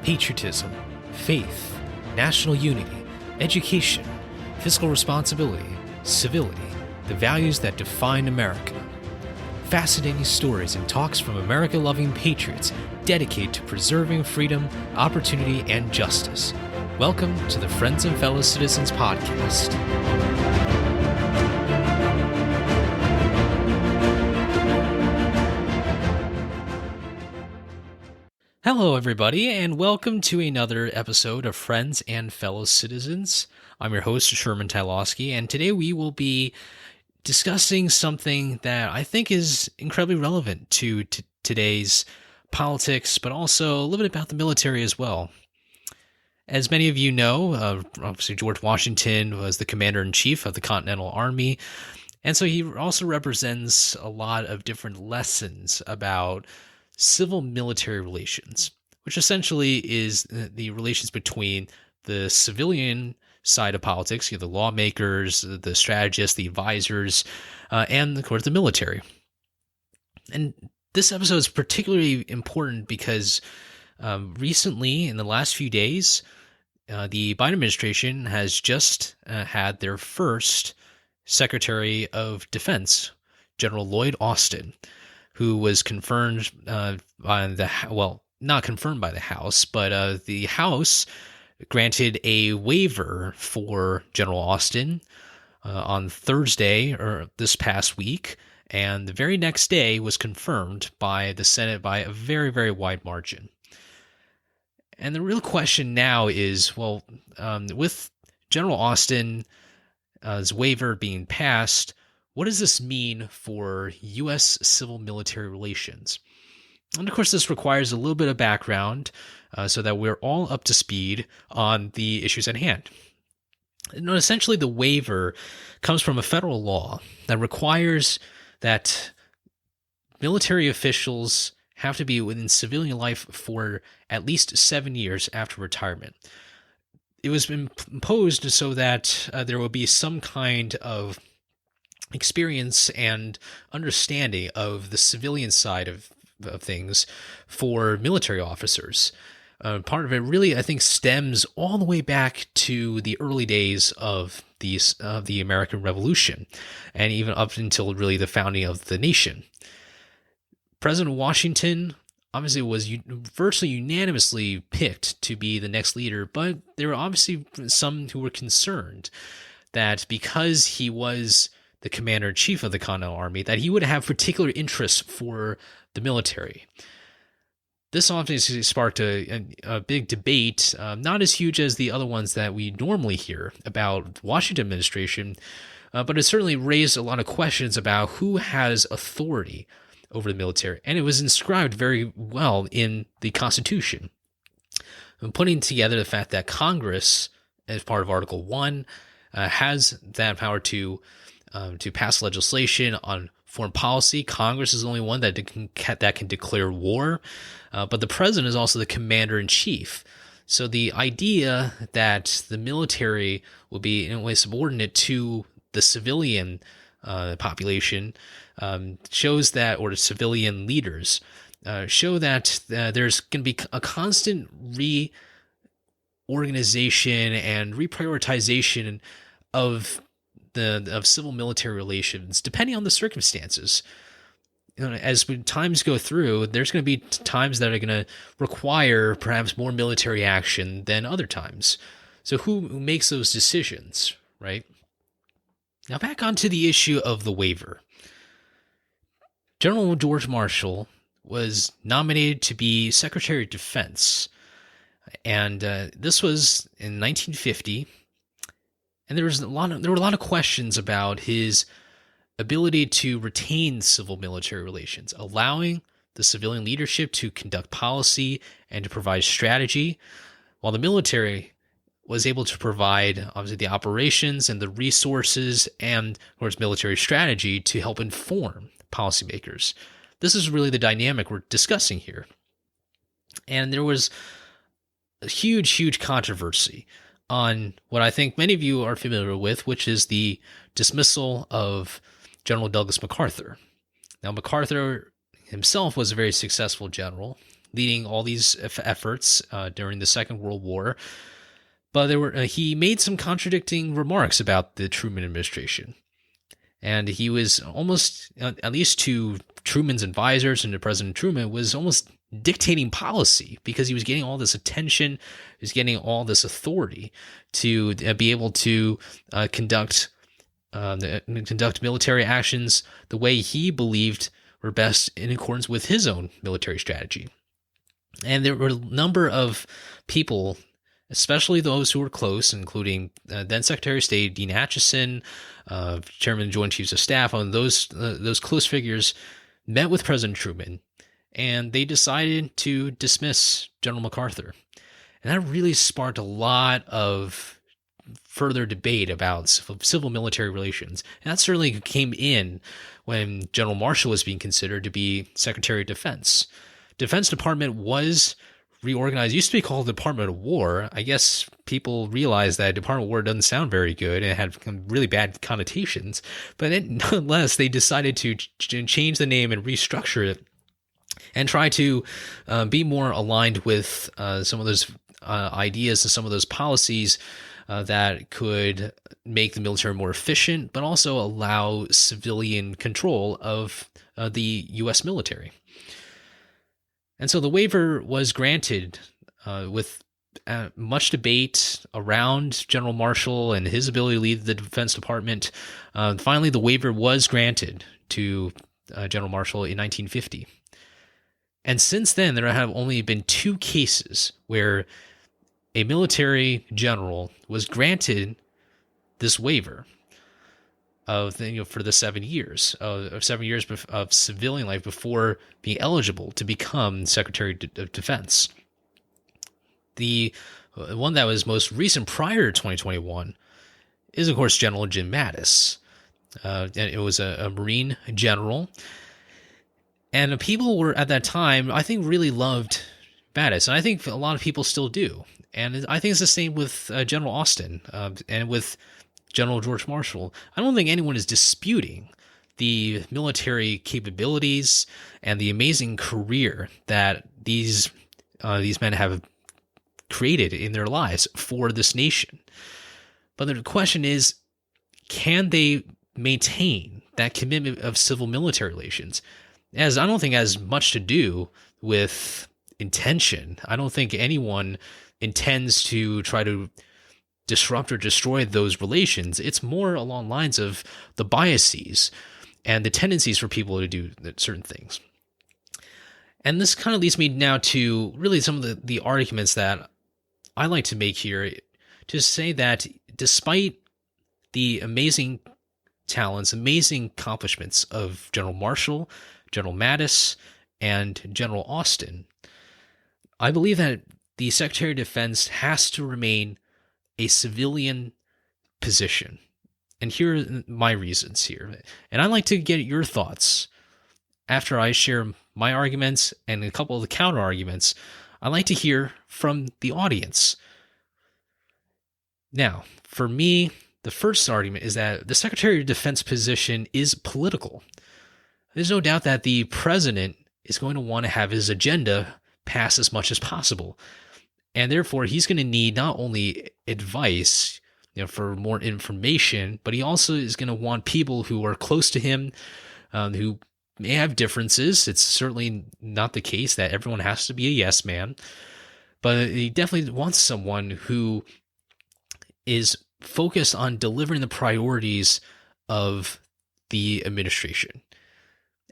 patriotism, faith, national unity, education, fiscal responsibility, civility, the values that define America. Fascinating stories and talks from America-loving patriots dedicated to preserving freedom, opportunity, and justice. Welcome to the Friends and Fellow Citizens podcast. Hello, everybody, and welcome to another episode of Friends and Fellow Citizens. I'm your host, Sherman Tylowski, and today we will be discussing something that I think is incredibly relevant to today's politics, but also a little bit about the military as well. As many of you know, obviously George Washington was the commander-in-chief of the Continental Army, and so he also represents a lot of different lessons about civil-military relations, which essentially is the relations between the civilian side of politics, the lawmakers, the strategists, the advisors, and of course the military. And this episode is particularly important because recently, in the last few days, the Biden administration has just had their first Secretary of Defense, General Lloyd Austin, who was confirmed not confirmed by the House, but the House granted a waiver for General Austin on Thursday, or this past week, and the very next day was confirmed by the Senate by a very, very wide margin. And the real question now is, with General Austin's waiver being passed, what does this mean for U.S. civil-military relations? And of course, this requires a little bit of background so that we're all up to speed on the issues at hand. And essentially, the waiver comes from a federal law that requires that military officials have to be within civilian life for at least 7 years after retirement. It was imposed so that there will be some kind of experience and understanding of the civilian side of things for military officers. Part of it really, I think, stems all the way back to the early days of the American Revolution, and even up until really the founding of the nation. President Washington obviously was virtually unanimously picked to be the next leader, but there were obviously some who were concerned that because he was the commander-in-chief of the Continental Army, that he would have particular interests for the military. This obviously sparked a big debate, not as huge as the other ones that we normally hear about the Washington administration, but it certainly raised a lot of questions about who has authority over the military, and it was inscribed very well in the Constitution, and putting together the fact that Congress, as part of Article 1, has that power to pass legislation on foreign policy. Congress is the only one that can declare war, but the president is also the commander-in-chief. So the idea that the military will be in a way subordinate to the civilian population shows that, or the civilian leaders show that there's going to be a constant reorganization and reprioritization of civil military relations, depending on the circumstances. As times go through, there's going to be times that are going to require perhaps more military action than other times. So who makes those decisions, right? Now back onto the issue of the waiver. General George Marshall was nominated to be Secretary of Defense, and this was in 1950. And there were a lot of questions about his ability to retain civil-military relations, allowing the civilian leadership to conduct policy and to provide strategy, while the military was able to provide, obviously, the operations and the resources and, of course, military strategy to help inform policymakers. This is really the dynamic we're discussing here. And there was a huge, huge controversy on what I think many of you are familiar with, which is the dismissal of General Douglas MacArthur. Now, MacArthur himself was a very successful general, leading all these efforts during the Second World War. But he made some contradicting remarks about the Truman administration. And he was almost, at least to Truman's advisors and to President Truman, was almost dictating policy because he was getting all this attention, he was getting all this authority to be able to conduct military actions the way he believed were best in accordance with his own military strategy. And there were a number of people, especially those who were close, including then Secretary of State Dean Acheson, Chairman of the Joint Chiefs of Staff, on those close figures met with President Truman, and they decided to dismiss General MacArthur. And that really sparked a lot of further debate about civil-military relations. And that certainly came in when General Marshall was being considered to be Secretary of Defense. Defense Department was reorganized. It used to be called Department of War. I guess people realized that Department of War doesn't sound very good and it had really bad connotations. But nonetheless, they decided to change the name and restructure it and try to be more aligned with some of those ideas and some of those policies that could make the military more efficient, but also allow civilian control of the U.S. military. And so the waiver was granted with much debate around General Marshall and his ability to lead the Defense Department. Finally, the waiver was granted to General Marshall in 1950. And since then, there have only been 2 cases where a military general was granted this waiver of for the 7 years of civilian life before being eligible to become Secretary of Defense. The one that was most recent prior to 2021 is, of course, General Jim Mattis. And it was a Marine general. And people were, at that time, I think, really loved Mattis. And I think a lot of people still do. And I think it's the same with General Austin and with General George Marshall. I don't think anyone is disputing the military capabilities and the amazing career that these men have created in their lives for this nation. But the question is, can they maintain that commitment of civil-military relations? As I don't think it has much to do with intention. I don't think anyone intends to try to disrupt or destroy those relations. It's more along lines of the biases and the tendencies for people to do certain things. And this kind of leads me now to really some of the arguments that I like to make here, to say that despite the amazing talents, amazing accomplishments of General Marshall, General Mattis, and General Austin, I believe that the Secretary of Defense has to remain a civilian position. And here are my reasons here. And I'd like to get your thoughts after I share my arguments and a couple of the counter arguments. I'd like to hear from the audience. Now, for me, the first argument is that the Secretary of Defense position is political. There's no doubt that the president is going to want to have his agenda pass as much as possible. And therefore, he's going to need not only advice, for more information, but he also is going to want people who are close to him, who may have differences. It's certainly not the case that everyone has to be a yes man, but he definitely wants someone who is focused on delivering the priorities of the administration.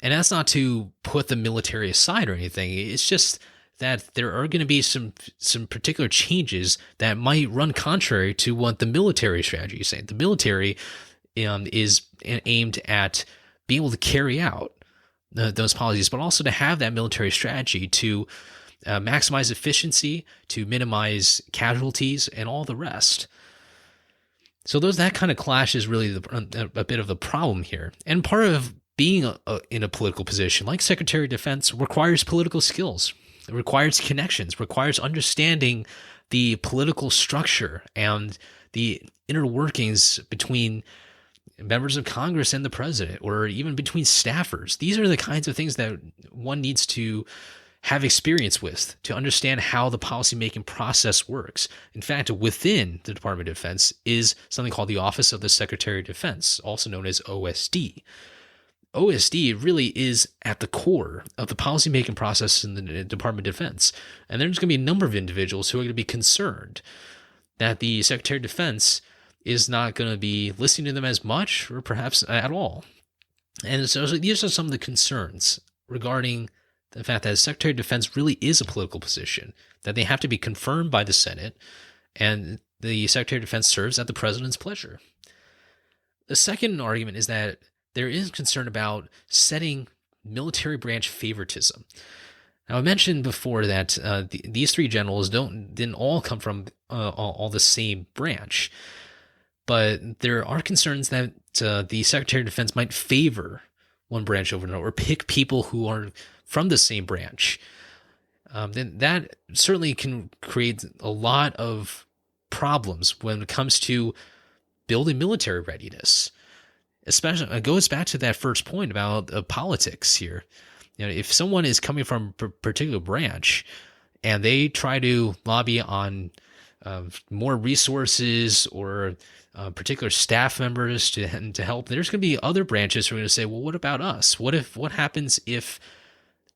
And that's not to put the military aside or anything. It's just that there are going to be some particular changes that might run contrary to what the military strategy is saying. The military is aimed at being able to carry out those policies, but also to have that military strategy to maximize efficiency, to minimize casualties, and all the rest. So that kind of clash is really a bit of the problem here. And part of being in a political position like Secretary of Defense requires political skills. It requires connections, requires understanding the political structure and the inner workings between members of Congress and the president, or even between staffers. These are the kinds of things that one needs to have experience with, to understand how the policymaking process works. In fact, within the Department of Defense is something called the Office of the Secretary of Defense, also known as OSD. OSD really is at the core of the policymaking process in the Department of Defense. And there's going to be a number of individuals who are going to be concerned that the Secretary of Defense is not going to be listening to them as much or perhaps at all. And so these are some of the concerns regarding the fact that the Secretary of Defense really is a political position, that they have to be confirmed by the Senate, and the Secretary of Defense serves at the President's pleasure. The second argument is that there is concern about setting military branch favoritism. Now, I mentioned before that these three generals didn't all come from all the same branch, but there are concerns that the Secretary of Defense might favor one branch over another, or pick people who are from the same branch. Then that certainly can create a lot of problems when it comes to building military readiness. Especially, it goes back to that first point about politics here. If someone is coming from a particular branch and they try to lobby on more resources or particular staff members to help, there's going to be other branches who are going to say, well, what about us? What happens if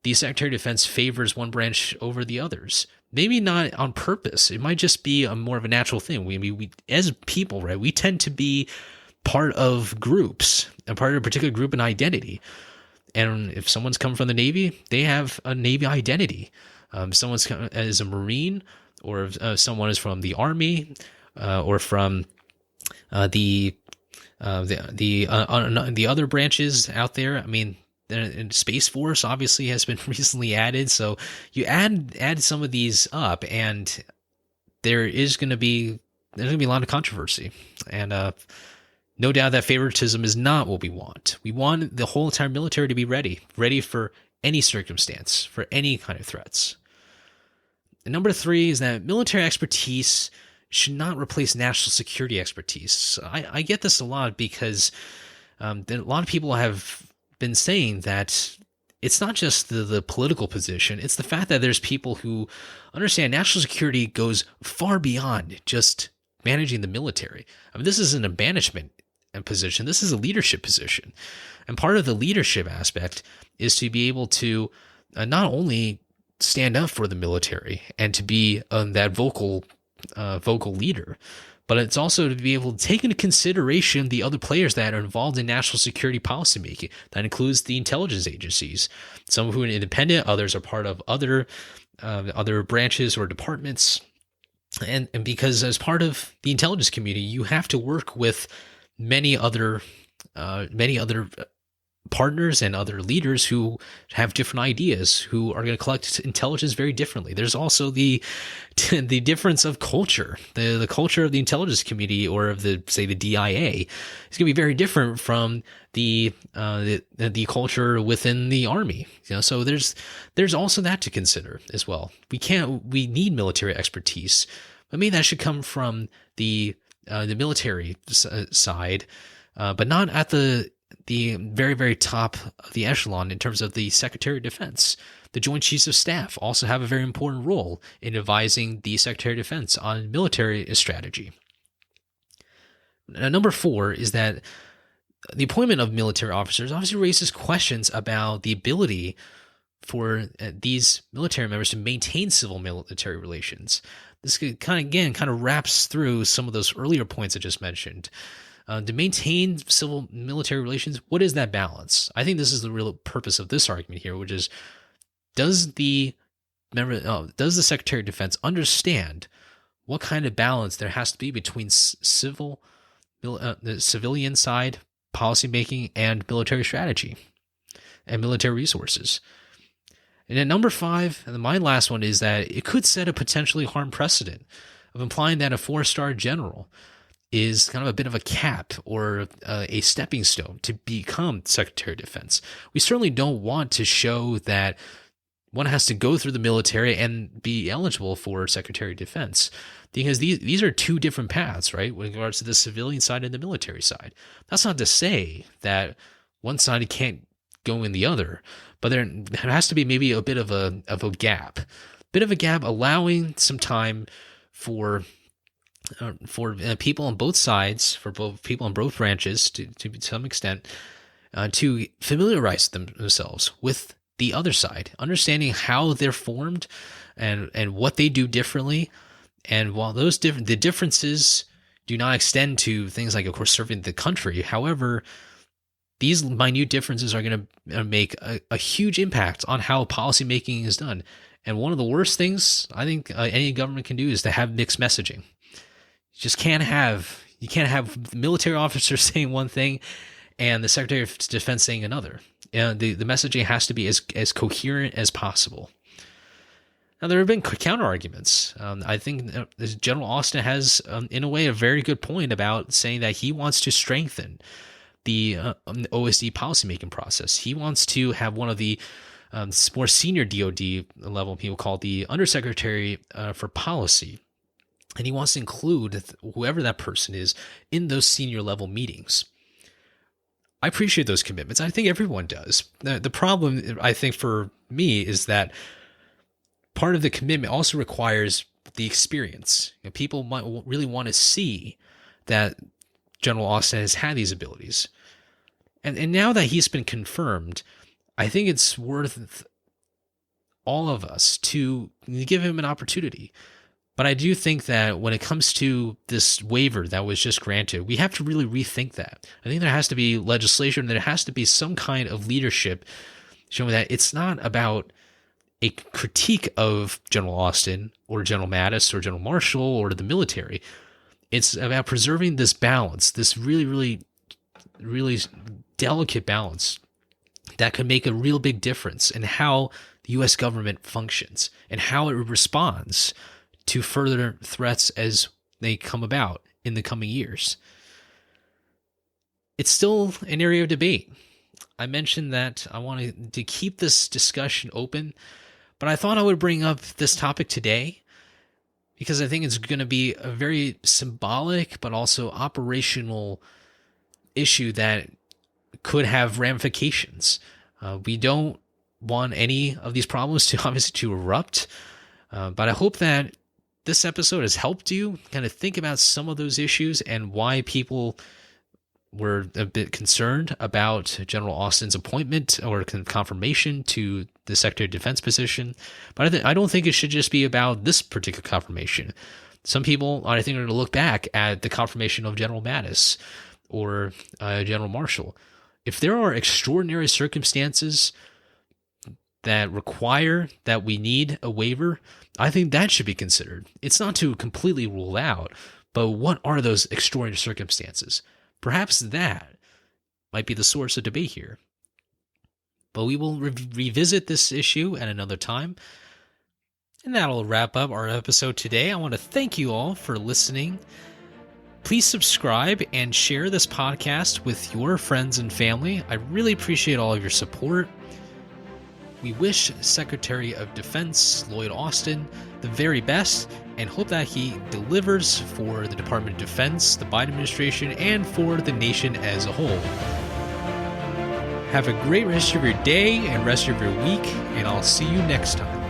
the Secretary of Defense favors one branch over the others? Maybe not on purpose. It might just be more of a natural thing. We as people, right, we tend to be part of groups, and part of a particular group and identity. And if someone's come from the Navy, they have a Navy identity. Someone's as a Marine, or if someone is from the Army, or from the other branches out there. I mean, and Space Force obviously has been recently added. So you add some of these up, and there's going to be a lot of controversy. And no doubt that favoritism is not what we want. We want the whole entire military to be ready for any circumstance, for any kind of threats. And number 3 is that military expertise should not replace national security expertise. I get this a lot because a lot of people have been saying that it's not just the political position, it's the fact that there's people who understand national security goes far beyond just managing the military. I mean, this isn't a management position, this is a leadership position. And part of the leadership aspect is to be able to not only stand up for the military and to be that vocal leader, but it's also to be able to take into consideration the other players that are involved in national security policymaking. That includes the intelligence agencies, some who are independent, others are part of other branches or departments. And because as part of the intelligence community, you have to work with many other partners and other leaders who have different ideas, who are going to collect intelligence very differently. There's also the difference of culture. The culture of the intelligence community, or of the DIA, is going to be very different from the culture within the Army. So there's also that to consider as well. We need military expertise, but maybe that should come from the military side, but not at the very, very top of the echelon in terms of the Secretary of Defense. The Joint Chiefs of Staff also have a very important role in advising the Secretary of Defense on military strategy. Now, number 4 is that the appointment of military officers obviously raises questions about the ability for these military members to maintain civil-military relations. This kind of wraps through some of those earlier points I just mentioned. To maintain civil-military relations, what is that balance? I think this is the real purpose of this argument here, which is, does the Secretary of Defense understand what kind of balance there has to be between the civilian side policymaking and military strategy and military resources? And then number 5, and my last one, is that it could set a potentially harm precedent of implying that a 4-star general is kind of a bit of a cap or a stepping stone to become Secretary of Defense. We certainly don't want to show that one has to go through the military and be eligible for Secretary of Defense, because these are two different paths, right, with regards to the civilian side and the military side. That's not to say that one side can't going in the other. But there has to be maybe a bit of a gap, allowing some time for people on both sides, for both people on both branches to some extent, to familiarize themselves with the other side, understanding how they're formed and what they do differently. And while the differences do not extend to things like, of course, serving the country, however, these minute differences are going to make a huge impact on how policymaking is done. And one of the worst things I think any government can do is to have mixed messaging. You can't have the military officers saying one thing and the Secretary of Defense saying another. The messaging has to be as coherent as possible. Now, there have been counter arguments. I think General Austin has, in a way, a very good point about saying that he wants to strengthen the OSD policymaking process. He wants to have one of the more senior DoD level people called the Undersecretary for Policy. And he wants to include whoever that person is in those senior level meetings. I appreciate those commitments. I think everyone does. The problem, I think, for me is that part of the commitment also requires the experience. People might really want to see that General Austin has had these abilities. And now that he's been confirmed, I think it's worth all of us to give him an opportunity. But I do think that when it comes to this waiver that was just granted, we have to really rethink that. I think there has to be legislation, there has to be some kind of leadership showing that it's not about a critique of General Austin or General Mattis or General Marshall or the military. It's about preserving this balance, this really, really, really delicate balance that could make a real big difference in how the U.S. government functions and how it responds to further threats as they come about in the coming years. It's still an area of debate. I mentioned that I wanted to keep this discussion open, but I thought I would bring up this topic today because I think it's going to be a very symbolic but also operational issue that could have ramifications. We don't want any of these problems to obviously to erupt, but I hope that this episode has helped you kind of think about some of those issues and why people were a bit concerned about General Austin's appointment or confirmation to the Secretary of Defense position. But I don't think it should just be about this particular confirmation. Some people, I think, are going to look back at the confirmation of General Mattis or General Marshall. If there are extraordinary circumstances that require that we need a waiver, I think that should be considered. It's not to completely rule out, but what are those extraordinary circumstances? Perhaps that might be the source of debate here. But we will revisit this issue at another time. And that'll wrap up our episode today. I want to thank you all for listening. Please subscribe and share this podcast with your friends and family. I really appreciate all of your support. We wish Secretary of Defense Lloyd Austin the very best and hope that he delivers for the Department of Defense, the Biden administration, and for the nation as a whole. Have a great rest of your day and rest of your week, and I'll see you next time.